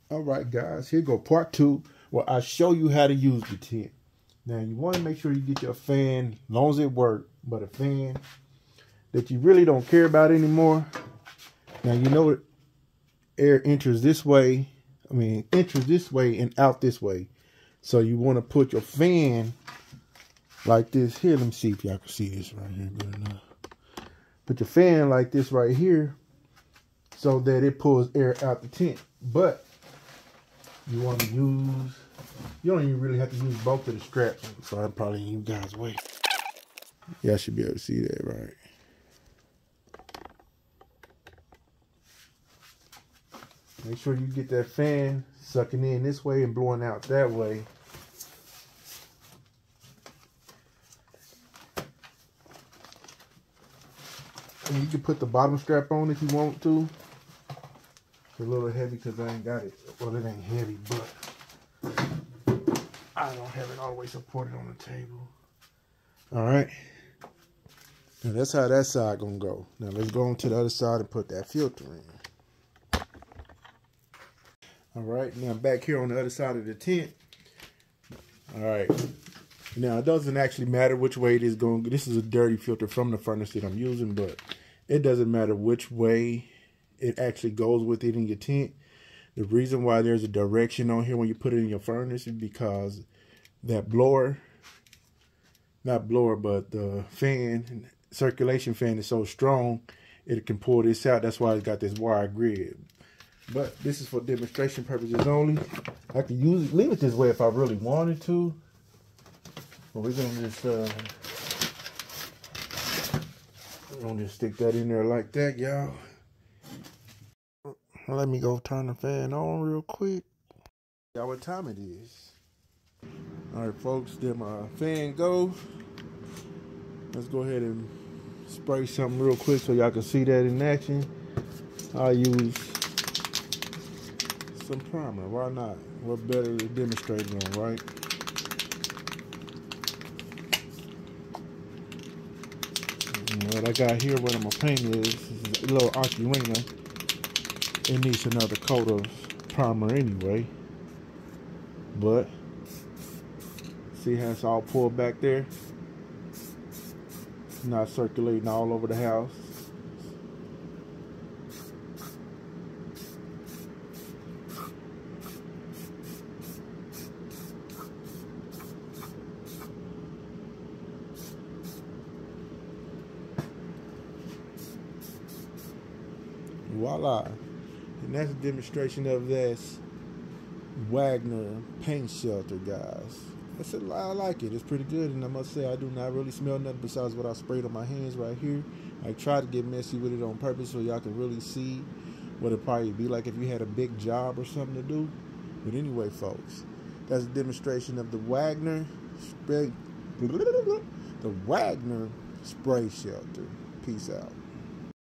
All right, guys, here go part 2 where I show you how to use the tent. Now, you want to make sure you get your fan, as long as it works, but a fan that you really don't care about anymore. Now, you know air enters this way. Enters this way and out this way. So you want to put your fan like this here. Let me see if y'all can see this right here good enough. Put your fan like this right here so that it pulls air out the tent. But you want to use, you don't even really have to use both of the straps. So I'm probably in you guys' way. Y'all should be able to see that, right? Make sure you get that fan sucking in this way and blowing out that way. And you can put the bottom strap on if you want to. It's a little heavy because I ain't got it. Well, it ain't heavy, but I don't have it all the way supported on the table. All right. Now that's how that side gonna go. Now let's go on to the other side and put that filter in. All right, now back here on the other side of the tent. All right, now it doesn't actually matter which way it is going. This is a dirty filter from the furnace that I'm using, but it doesn't matter which way it actually goes with it in your tent. The reason why there's a direction on here when you put it in your furnace is because that blower, not blower, but the fan, circulation fan is so strong, it can pull this out. That's why it's got this wire grid. But this is for demonstration purposes only. I could use it, leave it this way if I really wanted to. But we're gonna just stick that in there like that, y'all. Let me go turn the fan on real quick. Y'all, what time it is? All right, folks, there my fan go. Let's go ahead and spray something real quick so y'all can see that in action. I'll use some primer. Why not? What better to demonstrate it on, right? And what I got here, what I'm gonna paint is a little ocarina. It needs another coat of primer anyway. But see how it's all pulled back there? It's not circulating all over the house. Voila. And that's a demonstration of this Wagner paint shelter, guys. I like it. It's pretty good, and I must say I do not really smell nothing besides what I sprayed on my hands right here. I tried to get messy with it on purpose so y'all can really see what it'd probably be like if you had a big job or something to do. But anyway, folks, that's a demonstration of the Wagner Spray Shelter. Peace out.